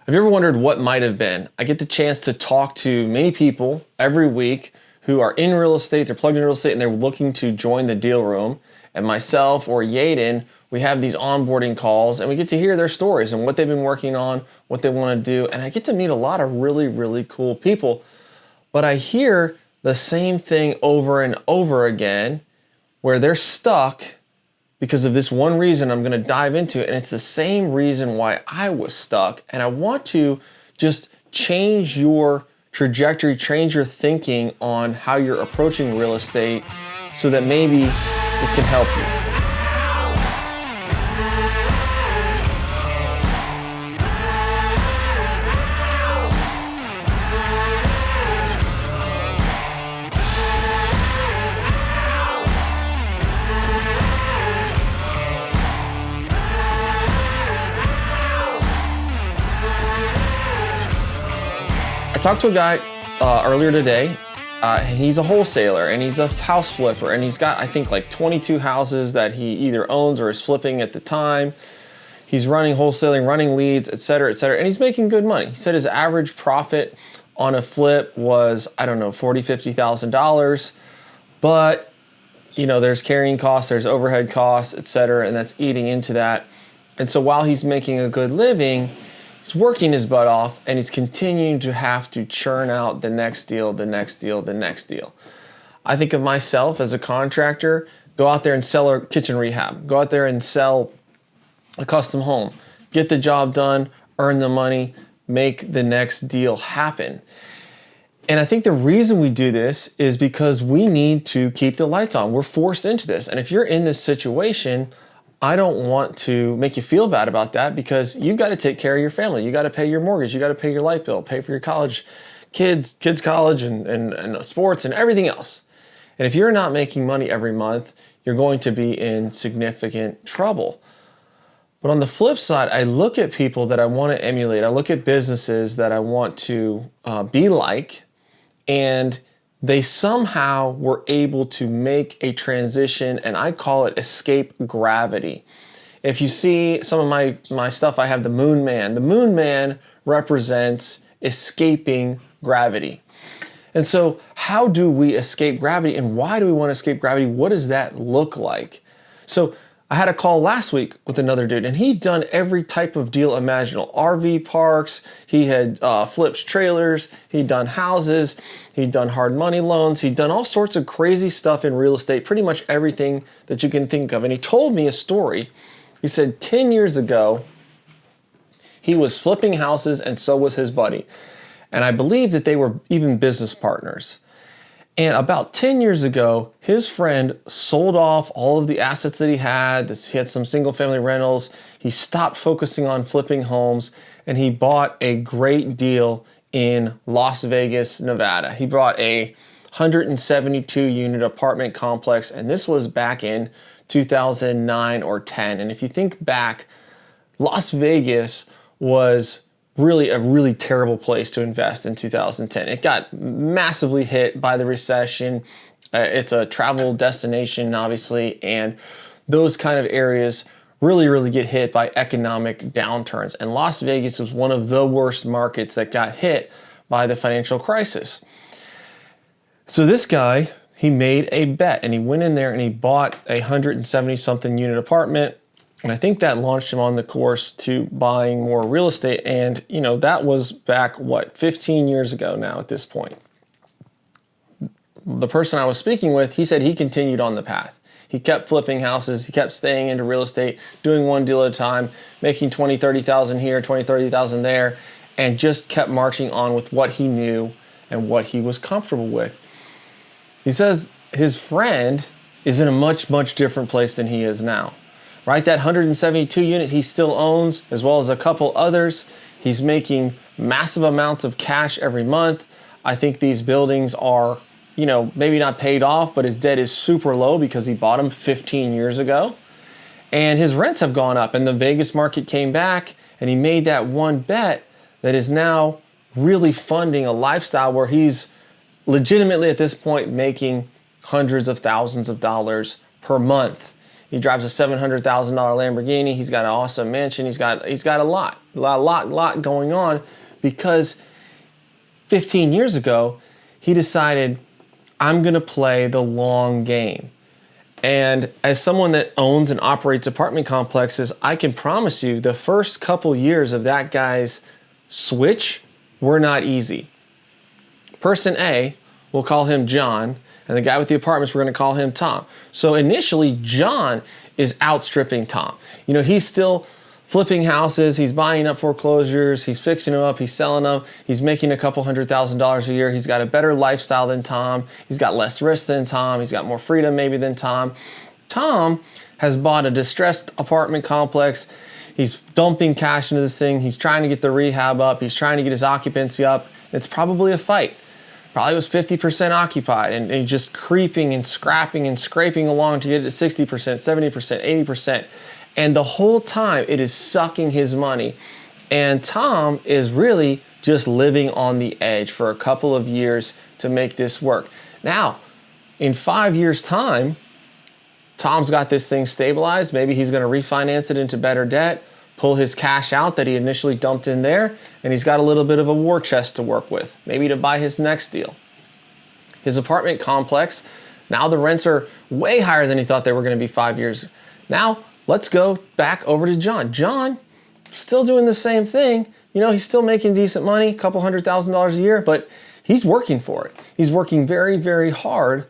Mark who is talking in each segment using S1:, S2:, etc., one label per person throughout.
S1: Have you ever wondered what might have been? I get the chance to talk to many people every week who are in real estate, they're plugged in real estate, and they're looking to join the deal room. And myself or Yaden, we have these onboarding calls and we get to hear their stories and what they've been working on, what they want to do. And I get to meet a lot of really, really cool people. But I hear the same thing over and over again where they're stuck because of this one reason I'm going to dive into, and it's the same reason why I was stuck. And I want to just change your trajectory, change your thinking on how you're approaching real estate so that maybe this can help you. I talked to a guy earlier today. He's a wholesaler and he's a house flipper, and he's got, I think, like 22 houses that he either owns or is flipping at the time. He's running wholesaling, running leads, et cetera, and he's making good money. He said his average profit on a flip was, I don't know, $40,000, $50,000, but you know, there's carrying costs, there's overhead costs, et cetera, and that's eating into that. And so while he's making a good living, he's working his butt off, and he's continuing to have to churn out the next deal, the next deal, the next deal. I think of myself as a contractor. Go out there and sell a kitchen rehab. Go out there and sell a custom home. Get the job done, earn the money, make the next deal happen. And I think the reason we do this is because we need to keep the lights on. We're forced into this. And if you're in this situation, I don't want to make you feel bad about that, because you've got to take care of your family. You got to pay your mortgage. You got to pay your light bill, pay for your college, kids college and sports and everything else. And if you're not making money every month, you're going to be in significant trouble. But on the flip side, I look at people that I want to emulate. I look at businesses that I want to be like, and they somehow were able to make a transition, and I call it escape gravity. If you see some of my stuff, I have the Moon Man. The Moon Man represents escaping gravity. And so how do we escape gravity, and why do we want to escape gravity? What does that look like? So I had a call last week with another dude, and he'd done every type of deal imaginable. RV parks, he had flipped trailers, he'd done houses, he'd done hard money loans, he'd done all sorts of crazy stuff in real estate, pretty much everything that you can think of. And he told me a story. He said 10 years ago, he was flipping houses, and so was his buddy. And I believe that they were even business partners. And about 10 years ago, his friend sold off all of the assets that he had. He had some single family rentals. He stopped focusing on flipping homes, and he bought a great deal in Las Vegas, Nevada. He bought a 172 unit apartment complex, and this was back in 2009 or 10. And if you think back, Las Vegas was really a really terrible place to invest in 2010. It got massively hit by the recession. It's a travel destination, obviously, and those kind of areas really get hit by economic downturns. And Las Vegas was one of the worst markets that got hit by the financial crisis. So this guy, he made a bet, and he went in there and he bought a 170-something unit apartment. And I think that launched him on the course to buying more real estate. And, you know, that was back, 15 years ago now at this point. The person I was speaking with, he said he continued on the path. He kept flipping houses. He kept staying into real estate, doing one deal at a time, making 20, 30,000 here, 20, 30,000 there, and just kept marching on with what he knew and what he was comfortable with. He says his friend is in a much different place than he is now. Right, that 172 unit he still owns, as well as a couple others. He's making massive amounts of cash every month. I think these buildings are, you know, maybe not paid off, but his debt is super low because he bought them 15 years ago. And his rents have gone up, and the Vegas market came back, and he made that one bet that is now really funding a lifestyle where he's legitimately at this point making hundreds of thousands of dollars per month. He drives a $700,000 Lamborghini. He's got an awesome mansion. He's got a lot going on because 15 years ago, he decided, I'm going to play the long game. And as someone that owns and operates apartment complexes, I can promise you the first couple years of that guy's switch were not easy. Person A, we'll call him John, and the guy with the apartments, we're going to call him Tom. So initially, John is outstripping Tom. You know, he's still flipping houses, he's buying up foreclosures, he's fixing them up, he's selling them, he's making a couple $100,000 a year, he's got a better lifestyle than Tom, he's got less risk than Tom, he's got more freedom maybe than Tom. Tom has bought a distressed apartment complex, he's dumping cash into this thing, he's trying to get the rehab up, he's trying to get his occupancy up. It's probably a fight. Probably was 50% occupied and he's just creeping and scrapping and scraping along to get it to 60%, 70%, 80%. And the whole time it is sucking his money. And Tom is really just living on the edge for a couple of years to make this work. Now, in 5 years' time, Tom's got this thing stabilized. Maybe he's going to refinance it into better debt, pull his cash out that he initially dumped in there, and he's got a little bit of a war chest to work with, maybe to buy his next deal. His apartment complex, now the rents are way higher than he thought they were going to be 5 years. Now, let's go back over to John. John, still doing the same thing. You know, he's still making decent money, a couple $100,000 a year, but he's working for it. He's working very, very hard,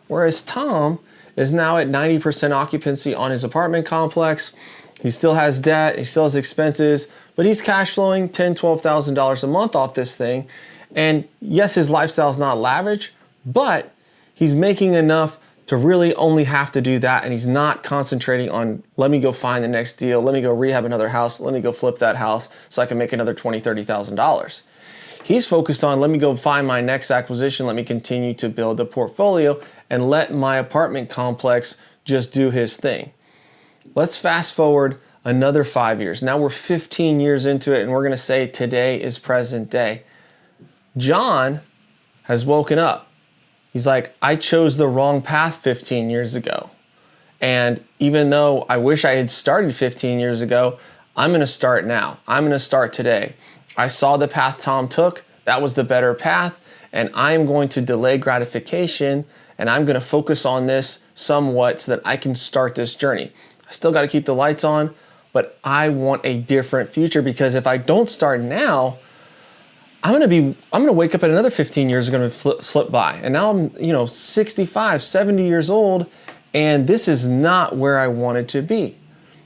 S1: whereas Tom is now at 90% occupancy on his apartment complex. He still has debt, he still has expenses, but he's cash flowing $10,000, $12,000 a month off this thing. And yes, his lifestyle is not lavish, but he's making enough to really only have to do that, and he's not concentrating on, let me go find the next deal, let me go rehab another house, let me go flip that house so I can make another $20,000, $30,000. He's focused on, let me go find my next acquisition, let me continue to build a portfolio, and let my apartment complex just do his thing. Let's fast forward another 5 years. Now we're 15 years into it, and we're gonna say today is present day. John has woken up. He's like, I chose the wrong path 15 years ago. And even though I wish I had started 15 years ago, I'm gonna start now. I'm gonna start today. I saw the path Tom took, that was the better path, and I'm going to delay gratification, and I'm gonna focus on this somewhat so that I can start this journey. I still gotta keep the lights on, but I want a different future, because if I don't start now, I'm gonna wake up at another 15 years are gonna slip by. And now I'm, 65, 70 years old, and this is not where I wanted to be.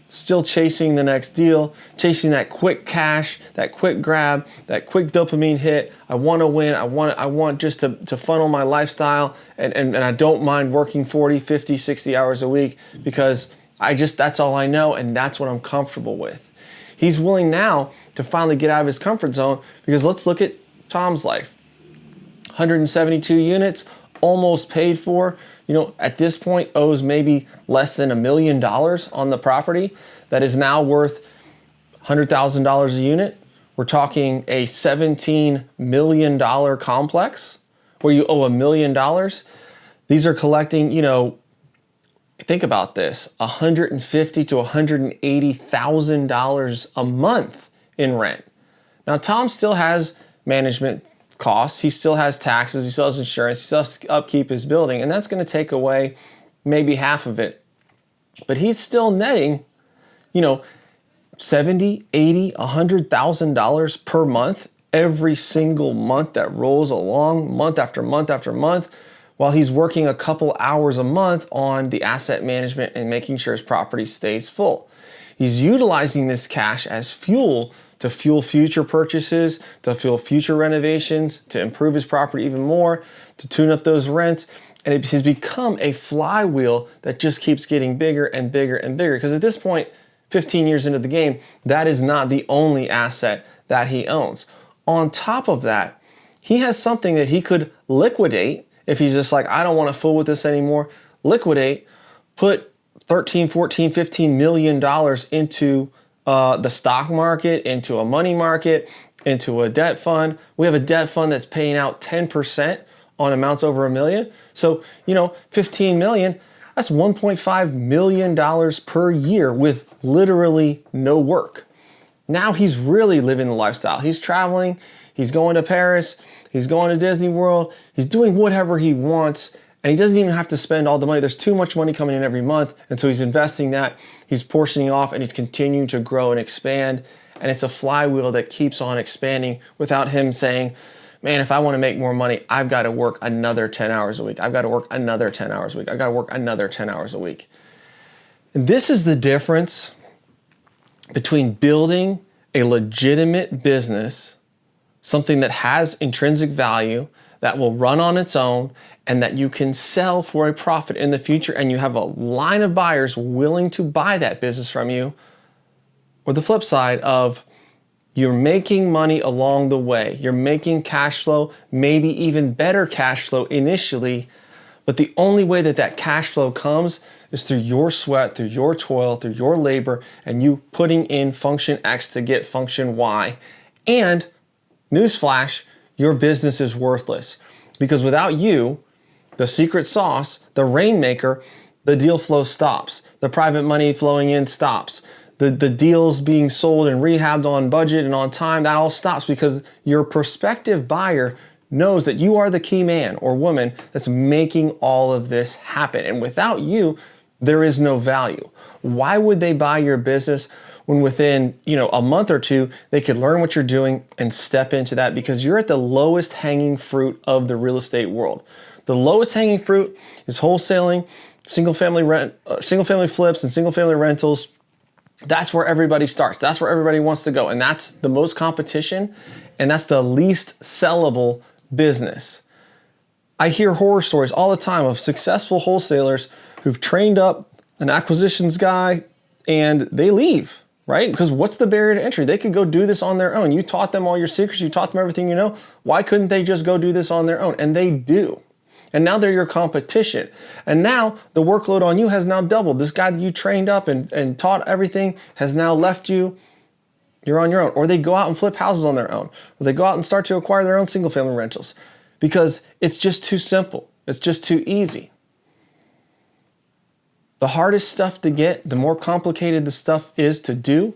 S1: Still chasing the next deal, chasing that quick cash, that quick grab, that quick dopamine hit. I wanna win, I want just to funnel my lifestyle, and I don't mind working 40, 50, 60 hours a week, because that's all I know, and that's what I'm comfortable with. He's willing now to finally get out of his comfort zone, because let's look at Tom's life. 172 units, almost paid for. At this point owes maybe less than $1 million on the property that is now worth $100,000 a unit. We're talking a $17 million complex where you owe $1 million. These are collecting, think about this, $150,000 to $180,000 a month in rent. Now, Tom still has management costs, he still has taxes, he still has insurance, he still has to upkeep his building, and that's going to take away maybe half of it. But he's still netting, $70,000, $80,000, $100,000 per month every single month that rolls along, month after month after month, while he's working a couple hours a month on the asset management and making sure his property stays full. He's utilizing this cash as fuel to fuel future purchases, to fuel future renovations, to improve his property even more, to tune up those rents. And it has become a flywheel that just keeps getting bigger and bigger and bigger. Because at this point, 15 years into the game, that is not the only asset that he owns. On top of that, he has something that he could liquidate. If he's just like, I don't want to fool with this anymore, liquidate, put $13, $14, $15 million into the stock market, into a money market, into a debt fund. We have a debt fund that's paying out 10% on amounts over $1 million. So, $15 million, That's $1.5 million per year with literally no work. Now he's really living the lifestyle. He's traveling, he's going to Paris, he's going to Disney World, he's doing whatever he wants, and he doesn't even have to spend all the money. There's too much money coming in every month, and so he's investing that, he's portioning off, and he's continuing to grow and expand, and it's a flywheel that keeps on expanding without him saying, man, if I want to make more money, I've got to work another 10 hours a week. I've got to work another 10 hours a week. I've got to work another 10 hours a week. And this is the difference between building a legitimate business, something that has intrinsic value, that will run on its own, and that you can sell for a profit in the future, and you have a line of buyers willing to buy that business from you, or the flip side of you're making money along the way. You're making cash flow, maybe even better cash flow initially, but the only way that that cash flow comes is through your sweat, through your toil, through your labor, and you putting in function X to get function Y. And newsflash, your business is worthless because without you, the secret sauce, the rainmaker, the deal flow stops. The private money flowing in stops. The deals being sold and rehabbed on budget and on time, that all stops because your prospective buyer knows that you are the key man or woman that's making all of this happen. And without you, there is no value. Why would they buy your business when within, a month or two, they could learn what you're doing and step into that? Because you're at the lowest hanging fruit of the real estate world. The lowest hanging fruit is wholesaling, single family flips and single family rentals. That's where everybody starts. That's where everybody wants to go. And that's the most competition, and that's the least sellable business. I hear horror stories all the time of successful wholesalers who've trained up an acquisitions guy and they leave, right? Because what's the barrier to entry? They could go do this on their own. You taught them all your secrets. You taught them everything you know. Why couldn't they just go do this on their own? And they do. And now they're your competition. And now the workload on you has now doubled. This guy that you trained up and taught everything has now left you. You're on your own. Or they go out and flip houses on their own. Or they go out and start to acquire their own single family rentals because it's just too simple. It's just too easy. The hardest stuff to get, the more complicated the stuff is to do,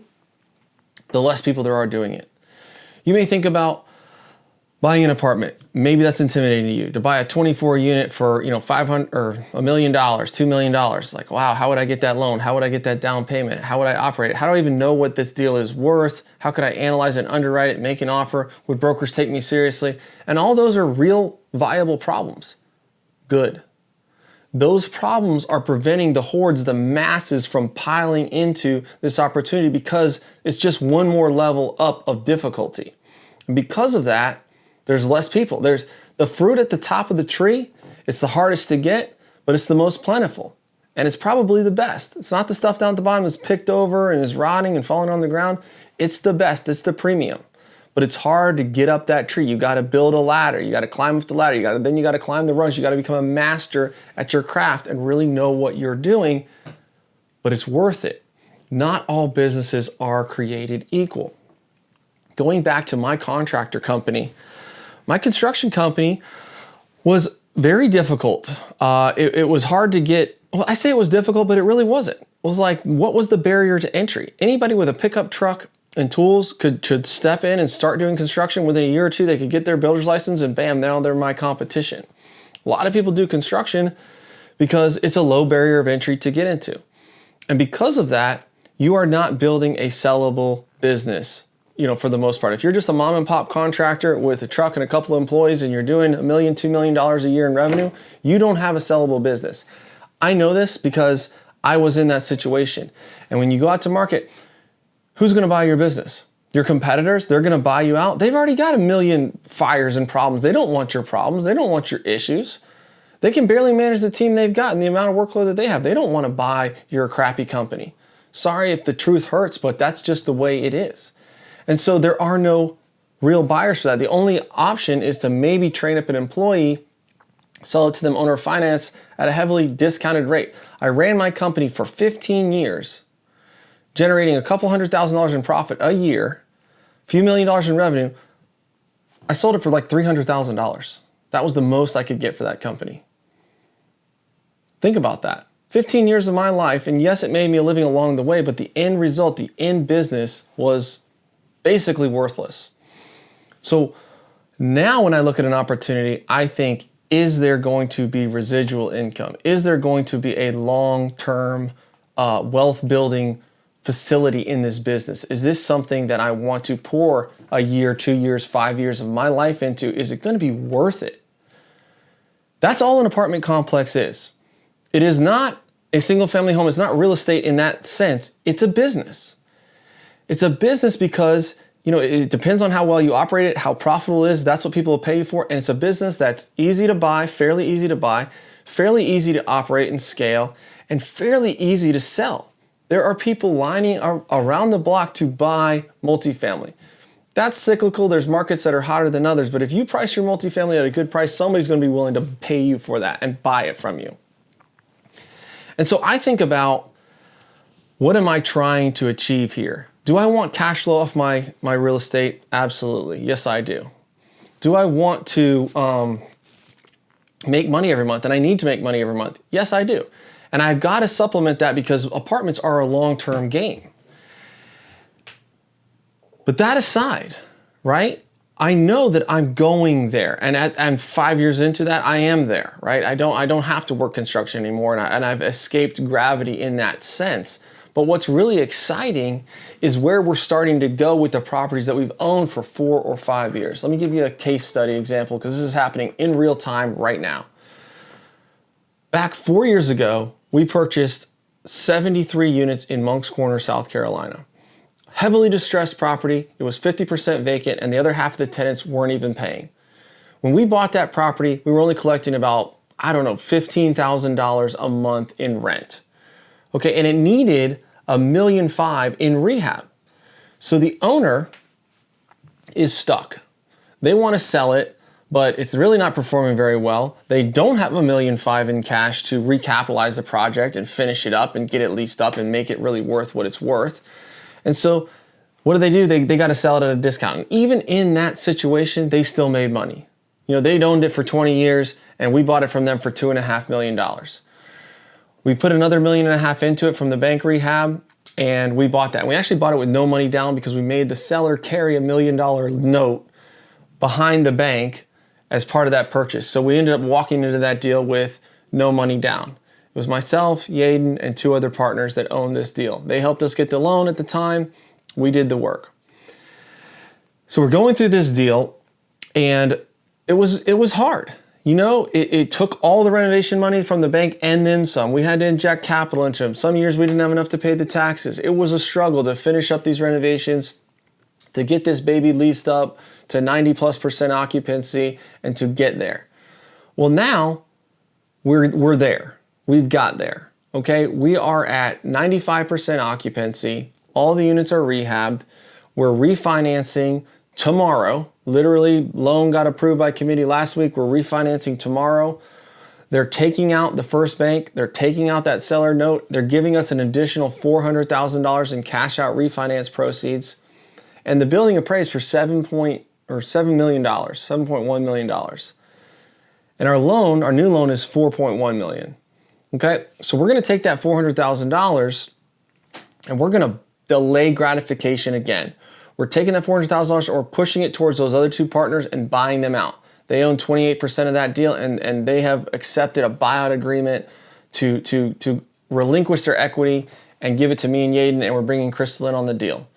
S1: the less people there are doing it. You may think about buying an apartment. Maybe that's intimidating to you. To buy a 24 unit for, $500 or $1 million, $2 million. Like, wow, how would I get that loan? How would I get that down payment? How would I operate it? How do I even know what this deal is worth? How could I analyze it, underwrite it, make an offer? Would brokers take me seriously? And all those are real viable problems. Good. Those problems are preventing the hordes, the masses from piling into this opportunity because it's just one more level up of difficulty. And because of that, there's less people. There's the fruit at the top of the tree. It's the hardest to get, but it's the most plentiful. And it's probably the best. It's not the stuff down at the bottom that's picked over and is rotting and falling on the ground. It's the best. It's the premium. But it's hard to get up that tree. You got to build a ladder. You got to climb up the ladder. Then you got to climb the rungs. You got to become a master at your craft and really know what you're doing. But it's worth it. Not all businesses are created equal. Going back to my contractor company, my construction company was very difficult. It was hard to get, well, I say it was difficult, but it really wasn't. It was like, what was the barrier to entry? Anybody with a pickup truck and tools could step in and start doing construction. Within a year or two, they could get their builder's license and bam, now they're my competition. A lot of people do construction because it's a low barrier of entry to get into. And because of that, you are not building a sellable business, for the most part. If you're just a mom and pop contractor with a truck and a couple of employees and you're doing $1 million, $2 million a year in revenue, you don't have a sellable business. I know this because I was in that situation. And when you go out to market, who's going to buy your business? Your competitors, they're going to buy you out. They've already got 1 million fires and problems. They don't want your problems. They don't want your issues. They can barely manage the team they've got and the amount of workload that they have. They don't want to buy your crappy company. Sorry if the truth hurts, but that's just the way it is. And so there are no real buyers for that. The only option is to maybe train up an employee, sell it to them owner finance at a heavily discounted rate. I ran my company for 15 years, generating a couple $100,000 in profit a year, a few $1 million in revenue. I sold it for like $300,000. That was the most I could get for that company. Think about that. 15 years of my life, and yes, it made me a living along the way, but the end result, the end business was basically worthless. So now when I look at an opportunity, I think, is there going to be residual income? Is there going to be a long-term wealth building facility in this business? Is this something that I want to pour a year, 2 years, 5 years of my life into? Is it going to be worth it? That's all an apartment complex is. It is not a single family home. It's not real estate in that sense. It's a business. It's a business because, it depends on how well you operate it, how profitable it is. That's what people will pay you for. And it's a business that's easy to buy, fairly easy to operate and scale, and fairly easy to sell. There are people lining around the block to buy multifamily. That's cyclical. There's markets that are hotter than others. But if you price your multifamily at a good price, somebody's going to be willing to pay you for that and buy it from you. And so I think about, what am I trying to achieve here? Do I want cash flow off my real estate? Absolutely. Yes, I do. Do I want to make money every month? And I need to make money every month? Yes, I do. And I've got to supplement that because apartments are a long-term game. But that aside, right? I know that I'm going there, and 5 years into that, I am there, right? I don't have to work construction anymore, and I've escaped gravity in that sense. But what's really exciting is where we're starting to go with the properties that we've owned for 4 or 5 years. Let me give you a case study example because this is happening in real time right now. Back 4 years ago, we purchased 73 units in Moncks Corner, South Carolina. Heavily distressed property. It was 50% vacant, and the other half of the tenants weren't even paying. When we bought that property, we were only collecting about, $15,000 a month in rent. Okay, and it needed $1.5 million in rehab. So the owner is stuck. They want to sell it, but it's really not performing very well. They don't have $1.5 million in cash to recapitalize the project and finish it up and get it leased up and make it really worth what it's worth. And so what do? They got to sell it at a discount. And even in that situation, they still made money. They'd owned it for 20 years and we bought it from them for $2.5 million. We put another $1.5 million into it from the bank rehab and we bought that. And we actually bought it with no money down because we made the seller carry $1 million note behind the bank as part of that purchase. So we ended up walking into that deal with no money down. It was myself, Yaden, and 2 other partners that owned this deal. They helped us get the loan at the time. We did the work. So we're going through this deal, and it was hard. It took all the renovation money from the bank and then some. We had to inject capital into them. Some years we didn't have enough to pay the taxes. It was a struggle to finish up these renovations, to get this baby leased up to 90+% occupancy, and to get there. Well, now we're there. We've got there, okay? We are at 95% occupancy. All the units are rehabbed. We're refinancing tomorrow. Literally, loan got approved by committee last week. We're refinancing tomorrow. They're taking out the first bank. They're taking out that seller note. They're giving us an additional $400,000 in cash out refinance proceeds. And the building appraised for $7 million, $7.1 million. And our new loan is $4.1 million. Okay, so we're going to take that $400,000 and we're going to delay gratification again. We're taking that $400,000 or pushing it towards those other 2 partners and buying them out. They own 28% of that deal and they have accepted a buyout agreement to relinquish their equity and give it to me and Yaden, and we're bringing Crystal in on the deal.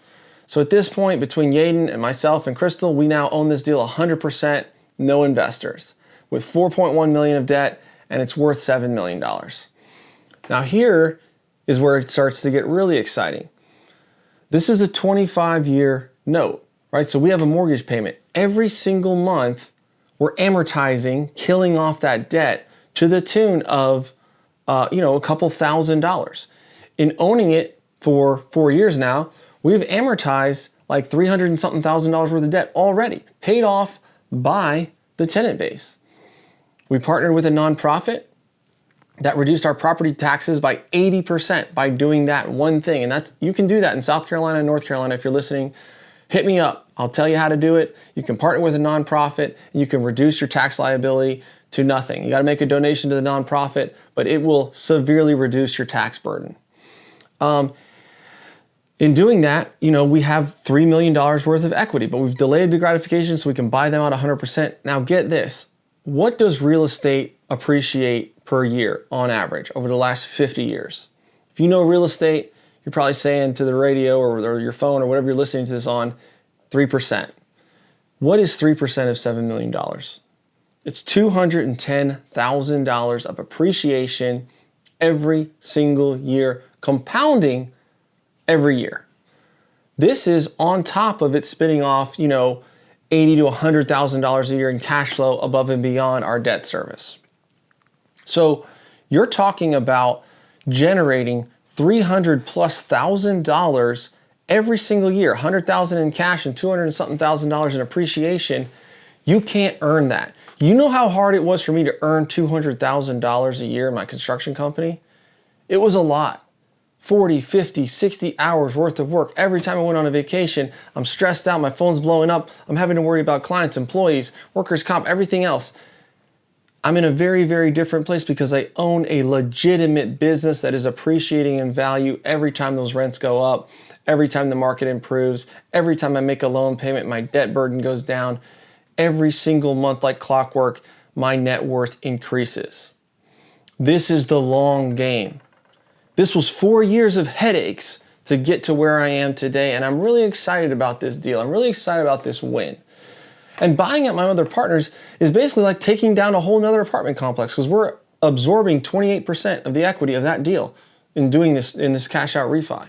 S1: So at this point, between Yaden and myself and Crystal, we now own this deal 100%, no investors, with $4.1 million of debt, and it's worth $7 million. Now here is where it starts to get really exciting. This is a 25-year note, right? So we have a mortgage payment. Every single month, we're amortizing, killing off that debt to the tune of, a couple $1,000s. In owning it for 4 years now, we've amortized like $300 and something thousand worth of debt already, paid off by the tenant base. We partnered with a nonprofit that reduced our property taxes by 80% by doing that one thing. And you can do that in South Carolina and North Carolina. If you're listening, hit me up. I'll tell you how to do it. You can partner with a nonprofit, and you can reduce your tax liability to nothing. You got to make a donation to the nonprofit, but it will severely reduce your tax burden. In doing that, we have $3 million worth of equity, but we've delayed the gratification so we can buy them out 100%. Now get this, what does real estate appreciate per year on average over the last 50 years? If you know real estate, you're probably saying to the radio or your phone or whatever you're listening to this on, 3%. What is 3% of $7 million? It's $210,000 of appreciation every single year, compounding every year. This is on top of it spitting off, $80,000 to $100,000 a year in cash flow above and beyond our debt service. So you're talking about generating $300,000+ every single year, $100,000 in cash and $200,000 in appreciation. You can't earn that. You know how hard it was for me to earn $200,000 a year in my construction company? It was a lot. 40, 50, 60 hours worth of work. Every time I went on a vacation, I'm stressed out, my phone's blowing up, I'm having to worry about clients, employees, workers' comp, everything else. I'm in a very, very different place because I own a legitimate business that is appreciating in value every time those rents go up, every time the market improves, every time I make a loan payment, my debt burden goes down. Every single month, like clockwork, my net worth increases. This is the long game. This was 4 years of headaches to get to where I am today, and I'm really excited about this deal. I'm really excited about this win. And buying at my other partners is basically like taking down a whole nother apartment complex because we're absorbing 28% of the equity of that deal in doing this in this cash out refi.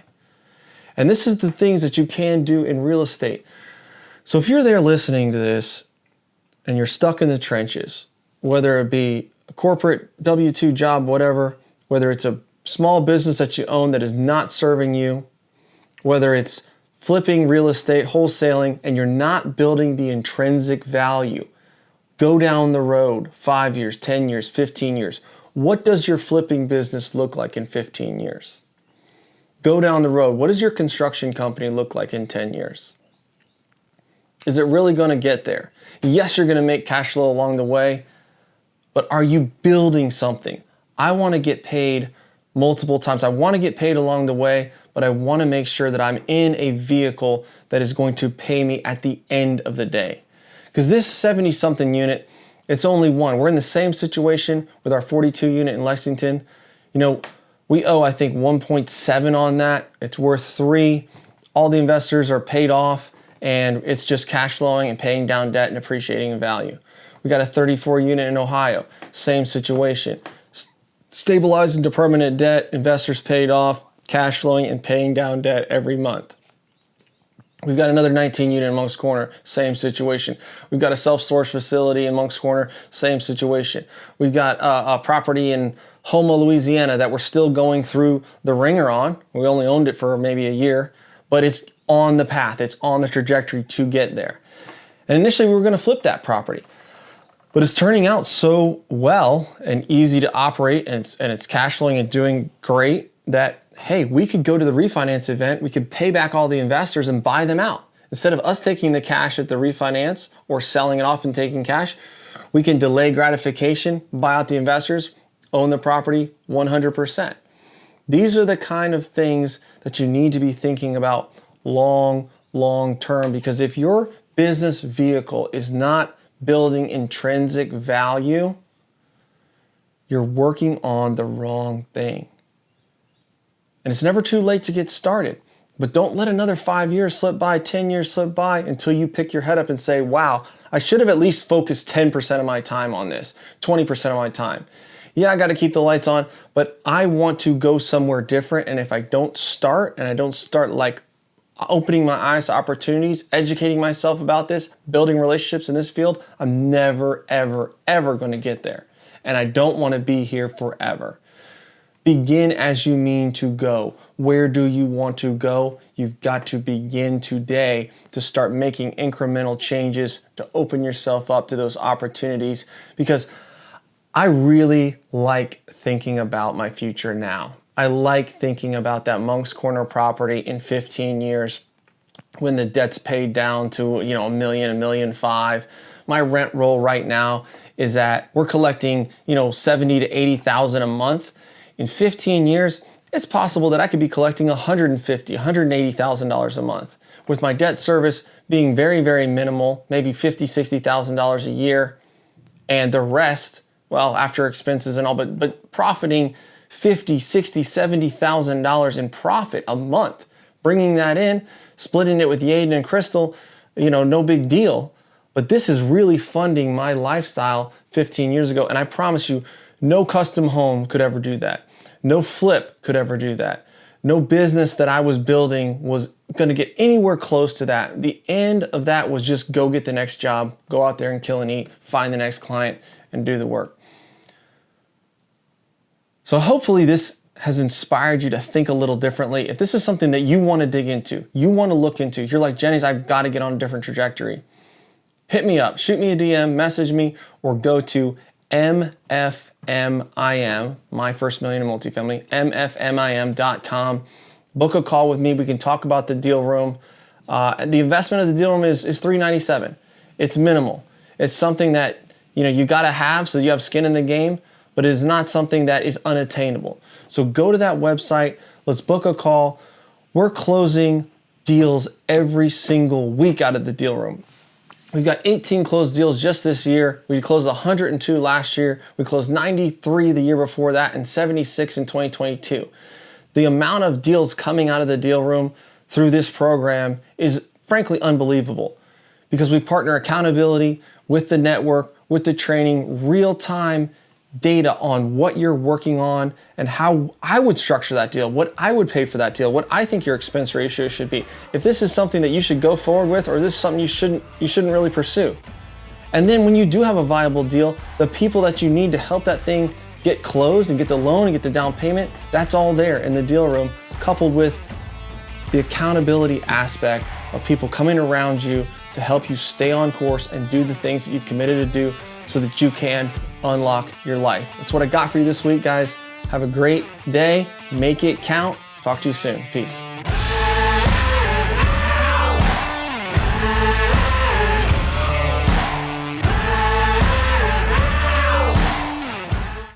S1: And this is the things that you can do in real estate. So if you're there listening to this and you're stuck in the trenches, whether it be a corporate W-2 job, whatever, whether it's a small business that you own that is not serving you, whether it's flipping real estate, wholesaling, and you're not building the intrinsic value, go down the road 5 years, 10 years, 15 years. What does your flipping business look like in 15 years? Go down the road. What does your construction company look like in 10 years? Is it really going to get there? Yes, you're going to make cash flow along the way, but are you building something? I want to get paid multiple times. I want to get paid along the way, but I want to make sure that I'm in a vehicle that is going to pay me at the end of the day. Because this 70-something unit, it's only one. We're in the same situation with our 42 unit in Lexington. We owe, I think, 1.7 on that. It's worth 3. All the investors are paid off, and it's just cash flowing and paying down debt and appreciating in value. We got a 34 unit in Ohio, same situation. Stabilized into permanent debt, investors paid off, cash flowing and paying down debt every month. We've got another 19 unit in Moncks Corner, same situation. We've got a self-storage facility in Moncks Corner, same situation. We've got a property in Houma, Louisiana that we're still going through the ringer on. We only owned it for maybe a year, but it's on the path. It's on the trajectory to get there. And initially we were going to flip that property. But it's turning out so well and easy to operate, and it's cash flowing and doing great that, hey, we could go to the refinance event, we could pay back all the investors and buy them out. Instead of us taking the cash at the refinance or selling it off and taking cash, we can delay gratification, buy out the investors, own the property 100%. These are the kind of things that you need to be thinking about long term, because if your business vehicle is not building intrinsic value, you're working on the wrong thing. And it's never too late to get started, but don't let another 5 years slip by, 10 years slip by until you pick your head up and say, wow, I should have at least focused 10% of my time on this, 20% of my time. Yeah, I got to keep the lights on, but I want to go somewhere different. And if I don't start, and I don't start like opening my eyes to opportunities, educating myself about this, building relationships in this field, I'm never, ever going to get there. And I don't want to be here forever. Begin as you mean to go. Where do you want to go? You've got to begin today to start making incremental changes to open yourself up to those opportunities, because I really like thinking about my future now. I like thinking about that Moncks Corner property in 15 years when the debt's paid down to, $1 million, $1.5 million. My rent roll right now is at, we're collecting, 70 to 80,000 a month. In 15 years, it's possible that I could be collecting $150,000, $180,000 a month, with my debt service being very, very minimal, maybe $50,000, $60,000 a year, and the rest, well, after expenses and all, but profiting $50,000, $60,000, $70,000 in profit a month. Bringing that in, splitting it with Yaden and Crystal, no big deal. But this is really funding my lifestyle 15 years ago. And I promise you, no custom home could ever do that. No flip could ever do that. No business that I was building was going to get anywhere close to that. The end of that was just go get the next job, go out there and kill and eat, find the next client, and do the work. So hopefully this has inspired you to think a little differently. If this is something that you want to dig into, you want to look into, you're like, Jennings, I've got to get on a different trajectory. Hit me up, shoot me a DM, message me, or go to MFMIM, My First Million in Multifamily, MFMIM.com. Book a call with me. We can talk about the deal room. The investment of the deal room is $397. It's minimal. It's something that you got to have so you have skin in the game, but it is not something that is unattainable. So go to that website. Let's book a call. We're closing deals every single week out of the deal room. We've got 18 closed deals just this year. We closed 102 last year. We closed 93 the year before that and 76 in 2022. The amount of deals coming out of the deal room through this program is frankly unbelievable, because we partner accountability with the network, with the training, real-time data on what you're working on and how I would structure that deal, what I would pay for that deal, what I think your expense ratio should be. If this is something that you should go forward with, or this is something you shouldn't really pursue. And then when you do have a viable deal, the people that you need to help that thing get closed and get the loan and get the down payment, that's all there in the deal room, coupled with the accountability aspect of people coming around you to help you stay on course and do the things that you've committed to do so that you can unlock your life. That's what I got for you this week, guys. Have a great day. Make it count. Talk to you soon. Peace.